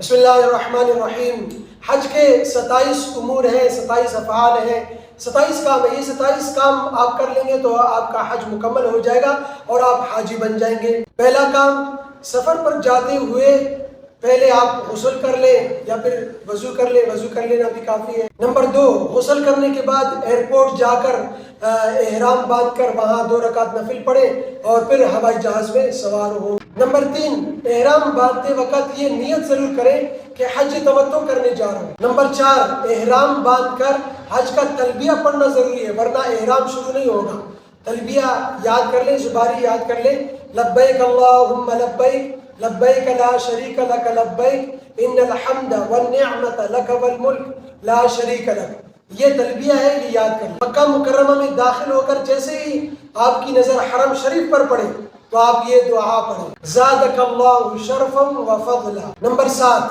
بسم اللہ الرحمن الرحیم۔ حج کے 27 امور ہیں، 27 افعال ہیں، 27 کام ہے۔ یہ 27 کام آپ کر لیں گے تو آپ کا حج مکمل ہو جائے گا اور آپ حاجی بن جائیں گے۔ پہلا کام، سفر پر جاتے ہوئے پہلے آپ غسل کر لیں یا پھر وضو کر لیں، وضو کر لینا بھی کافی ہے۔ نمبر 2، غسل کرنے کے بعد ایئرپورٹ جا کر احرام باندھ کر وہاں 2 رکعت نفل پڑھیں اور پھر ہوائی جہاز میں سوار ہوں۔ نمبر 3، احرام باندھتے وقت یہ نیت ضرور کریں کہ حج تمتع کرنے جا رہا ہوں۔ نمبر 4، احرام باندھ کر حج کا تلبیہ پڑھنا ضروری ہے ورنہ احرام شروع نہیں ہوگا۔ تلبیہ یاد کر لیں، زبانی یاد کر لیں، لبیک اللہم لبیک لبیک لا شریک لک لبیک ان الحمد والنعمت لک والملک لا شریک لک۔ یہ تلبیہ ہے، یہ یاد کر لیں۔ مکہ مکرمہ میں داخل ہو کر جیسے ہی آپ کی نظر حرم شریف پر پڑے تو آپ یہ دعا پڑھیں، زادک اللہ شرفا و فضلا۔ نمبر 7،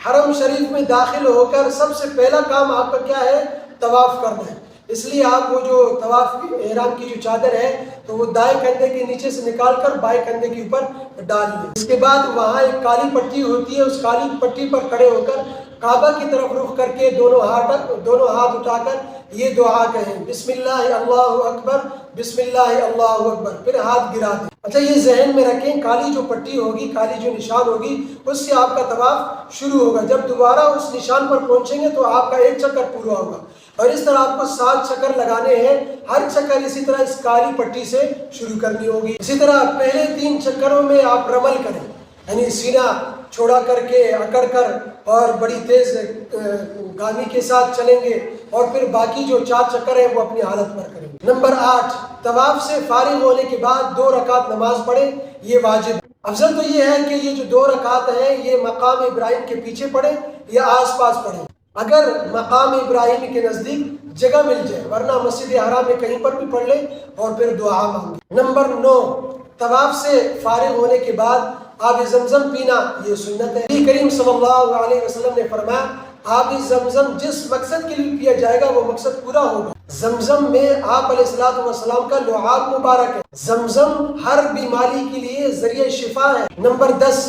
حرم شریف میں داخل ہو کر سب سے پہلا کام آپ کا کیا ہے؟ طواف کرنا ہے۔ اس لیے آپ وہ جو طواف احرام کی جو چادر ہے تو وہ دائیں کندھے کے نیچے سے نکال کر بائیں کندھے کے اوپر ڈال لیں۔ اس کے بعد وہاں ایک کالی پٹی ہوتی ہے، اس کالی پٹی پر کھڑے ہو کر کعبہ کی طرف رخ کر کے دونوں ہاتھ اٹھا کر یہ دعا کہیں، بسم اللہ اللہ اکبر بسم اللہ اللہ اکبر، پھر ہاتھ گرا دیں۔ اچھا، یہ ذہن میں رکھیں، کالی جو پٹی ہوگی، کالی جو نشان ہوگی، اس سے آپ کا طواف شروع ہوگا۔ جب دوبارہ اس نشان پر پہنچیں گے تو آپ کا ایک چکر پورا ہوگا اور اس طرح آپ کو 7 چکر لگانے ہیں۔ ہر چکر اسی طرح اس کالی پٹی سے شروع کرنی ہوگی۔ اسی طرح پہلے 3 چکروں میں آپ رمل کریں، یعنی سینہ چھوڑا کر کے اکڑ کر اور بڑی تیز گامی کے ساتھ چلیں گے اور پھر باقی جو 4 چکر ہیں وہ اپنی حالت پر کریں گے۔ نمبر 8، طواف سے فارغ ہونے کے بعد 2 رکعت نماز پڑھیں، یہ واجب ہے۔ افضل تو یہ ہے کہ یہ جو 2 رکعت ہیں یہ مقام ابراہیم کے پیچھے پڑھیں یا آس پاس پڑھیں، اگر مقام ابراہیم کے نزدیک جگہ مل جائے، ورنہ مسجد حرام میں کہیں پر بھی پڑھ لیں اور پھر دعا مانگیں۔ نمبر 9، طواف سے فارغ ہونے کے بعد آب زمزم پینا، یہ سنت ہے۔ نبی کریم صلی اللہ علیہ وسلم نے فرمایا، آب زمزم جس مقصد کے لیے پیا جائے گا وہ مقصد پورا ہوگا۔ زمزم میں آپ علیہ السلام کا لعاب مبارک ہے۔ زمزم ہر بیماری کے لیے ذریعہ شفا ہے۔ نمبر 10،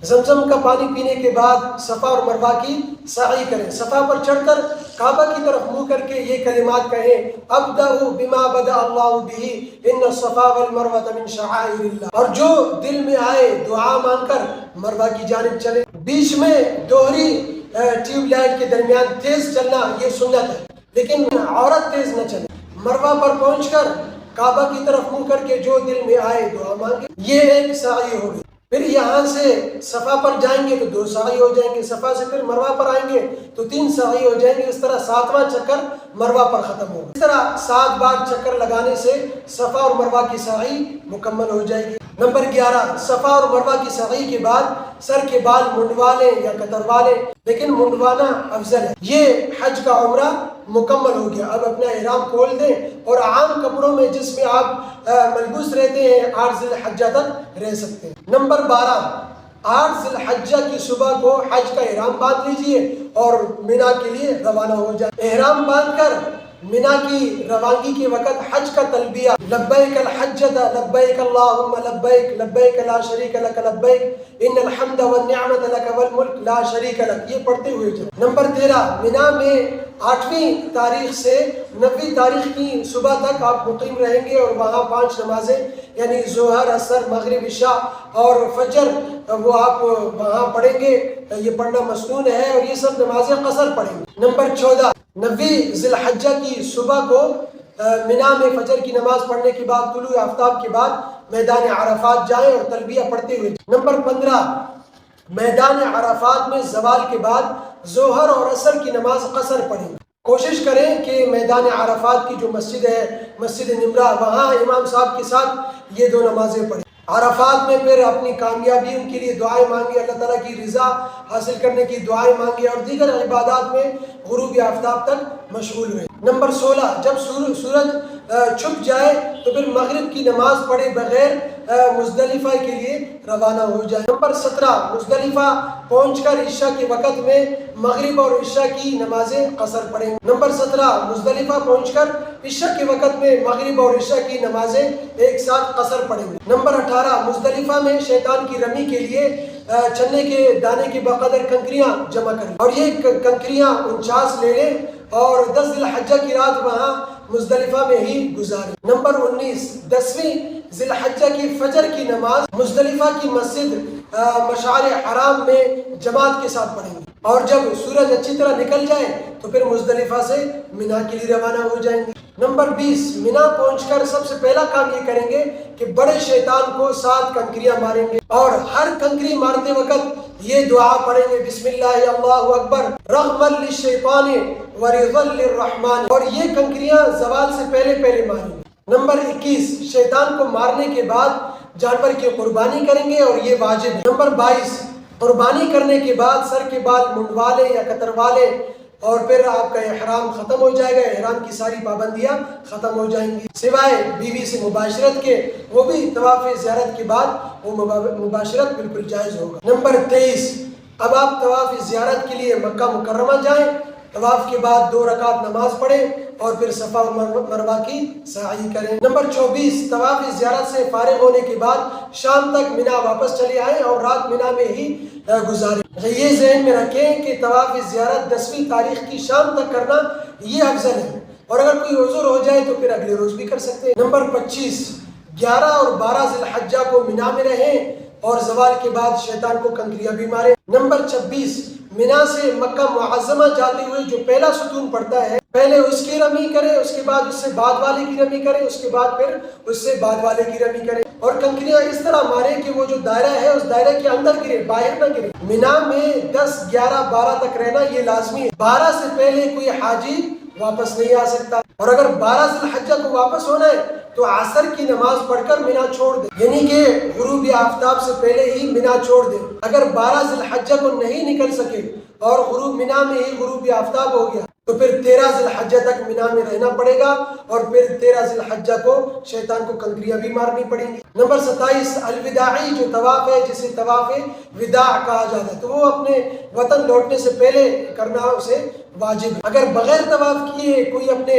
زمزم کا پانی پینے کے بعد صفا اور مروہ کی سعی کریں۔ صفا پر چڑھ کر کعبہ کی طرف منہ کر کے یہ کلمات کہیں، ابدأ بما بدأ اللہ بہ ان الصفا والمروۃ من شعائر اللہ، اور جو دل میں آئے دعا مانگ کر مروہ کی جانب چلیں۔ بیچ میں دوہری ٹیوب لائٹ کے درمیان تیز چلنا یہ سنت ہے، لیکن عورت تیز نہ چلے۔ مروہ پر پہنچ کر کعبہ کی طرف منہ کر کے جو دل میں آئے دعا مانگے، یہ ایک سعی ہوگی۔ پھر یہاں سے صفا پر جائیں گے تو 2 سعی ہو جائیں گے، صفا سے پھر مروہ پر آئیں گے تو 3 سعی ہو جائیں گے۔ اس طرح 7واں چکر مروہ پر ختم ہوگا۔ اس طرح 7 بار چکر لگانے سے صفا اور مروہ کی سعی مکمل ہو جائے گی۔ نمبر 11، صفا اور مروہ کی سعی کے بعد سر کے بال منڈوا لیں یا کتروا لیں، لیکن منڈوانا افضل ہے۔ یہ حج کا عمرہ مکمل ہو گیا۔ اب اپنا احرام کھول دیں اور عام کپڑوں میں جس میں آپ ملبوس رہتے ہیں 8 ذی الحجہ تک رہ سکتے ہیں۔ نمبر 12، 8 ذی الحجہ کی صبح کو حج کا احرام باندھ لیجئے اور مینا کے لیے روانہ ہو جائے۔ احرام باندھ کر مینا کی روانگی کے وقت حج کا تلبیہ، لبیک الحجۃ لبیک اللہم لبیک لبیک لا شریک لک لبیک ان الحمد والنعمت لک والملک لا شریک لک، یہ پڑھتے ہوئے جائیں۔ نمبر 13، مینا میں 8ویں تاریخ سے 9ویں تاریخ کی صبح تک آپ مقیم رہیں گے اور وہاں 5 نمازیں یعنی ظہر، عصر، مغرب، عشاء اور فجر وہ آپ وہاں پڑھیں گے۔ یہ پڑھنا مسنون ہے اور یہ سب نمازیں قصر پڑھیں گے۔ نمبر 14، 9ویں ذی الحجہ کی صبح کو مینا میں فجر کی نماز پڑھنے کے بعد طلوع آفتاب کے بعد میدان عرفات جائیں اور تلبیہ پڑھتے ہوئے۔ نمبر 15، میدان عرفات میں زوال کے بعد ظہر اور عصر کی نماز قصر پڑھیں۔ کوشش کریں کہ میدان عرفات کی جو مسجد ہے، مسجد نمرہ، وہاں امام صاحب کے ساتھ یہ 2 نمازیں پڑھیں۔ عرفات میں پھر اپنی کامیابی ان کے لیے دعائیں مانگے، اللہ تعالیٰ کی رضا حاصل کرنے کی دعائیں مانگے اور دیگر عبادات میں غروب آفتاب تک مشغول ہوئے۔ نمبر 16، جب سورج چھپ جائے تو پھر مغرب کی نماز پڑھے بغیر مزدلفہ کے لیے روانہ ہو جائے۔ نمبر 17، مزدلفہ پہنچ کر عشاء کے وقت میں مغرب اور عشاء کی نمازیں قصر پڑھیں۔ نمبر 17، مزدلفہ پہنچ کر عشاء کے وقت میں مغرب اور عشاء کی نمازیں ایک ساتھ قصر پڑھیں گے۔ نمبر 18، مزدلفہ میں شیطان کی رمی کے لیے چنے کے دانے کی بقدر کنکریاں جمع کریں اور یہ کنکریاں 49 لے لیں اور 10 ذی الحجہ کی رات وہاں مزدلفہ میں ہی گزاریں۔ نمبر 19، 10ویں ذی الحجہ کی فجر کی نماز مزدلفہ کی مسجد مشعر حرام میں جماعت کے ساتھ پڑھیں گے اور جب سورج اچھی طرح نکل جائے تو پھر مزدلفہ سے مینا کے لیے روانہ ہو جائیں گے۔ نمبر 20، مینا پہنچ کر سب سے پہلا کام یہ کریں گے کہ بڑے شیطان کو 7 کنکریاں ماریں گے اور ہر کنکری مارتے وقت یہ دعا پڑھیں گے، بسم اللہ اللہ اکبر رغما للشیطان ورضا للرحمن، اور یہ کنکریاں زوال سے پہلے ماریں گے۔ نمبر 21، شیطان کو مارنے کے بعد جانور کی قربانی کریں گے اور یہ واجب ہے۔ نمبر 22، قربانی کرنے کے بعد سر کے بال منڈوا لیں یا کتروا لیں اور پھر آپ کا احرام ختم ہو جائے گا، احرام کی ساری پابندیاں ختم ہو جائیں گی سوائے بیوی سے مباشرت کے، وہ بھی طواف زیارت کے بعد وہ مباشرت بالکل جائز ہوگا۔ نمبر 23، اب آپ طواف زیارت کے لیے مکہ مکرمہ جائیں، طواف کے بعد 2 رکعت نماز پڑھیں اور پھر صفا و مروہ کی سعی کریں۔ نمبر 24، طواف زیارت سے فارغ ہونے کے بعد شام تک مینا واپس چلے آئیں اور رات مینا میں ہی گزاریں۔ یہ ذہن میں رکھیں کہ طواف زیارت 10ویں تاریخ کی شام تک کرنا یہ افضل ہے اور اگر کوئی عذر ہو جائے تو پھر اگلے روز بھی کر سکتے ہیں۔ نمبر 25، 11 اور 12 ذی الحجہ کو مینا میں رہیں اور زوال کے بعد شیطان کو کنکریاں بھی مارے۔ نمبر 26، مینا سے مکہ معظمہ جاتے ہوئے جو پہلا ستون پڑتا ہے پہلے اس کی رمی کرے، اس کے بعد اس سے بعد والے کی رمی کرے، اس کے بعد پھر اس سے بعد والے کی رمی کرے اور کنکریاں اس طرح مارے کہ وہ جو دائرہ ہے اس دائرے کے اندر گرے، باہر نہ گرے۔ مینا میں 10، 11، 12 تک رہنا یہ لازمی ہے۔ 12 سے پہلے کوئی حاجی واپس نہیں آ سکتا اور اگر 12 ذی الحجہ کو واپس ہونا ہے تو عصر کی نماز پڑھ کر مینا چھوڑ دے، یعنی کہ غروب آفتاب سے پہلے ہی مینا چھوڑ دے۔ اگر 12 ذی الحجہ کو نہیں نکل سکے اور غروب مینا میں ہی غروب آفتاب ہو گیا تو پھر 13 ذی الحجہ تک مینا میں رہنا پڑے گا اور پھر 13 ذی الحجہ کو شیطان کو کنکریاں بھی مارنی پڑیں گی۔ نمبر 27، الوداعی جو طواف ہے جسے طواف وداع کہا جاتا ہے تو وہ اپنے وطن لوٹنے سے پہلے کرنا اسے واجب ہے۔ اگر بغیر طواف کیے کوئی اپنے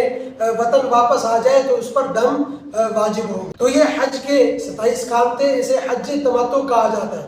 وطن واپس آ جائے تو اس پر دم واجب ہوگا۔ تو یہ حج کے 27 کام تھے، اسے حج تمتع کہا جاتا ہے۔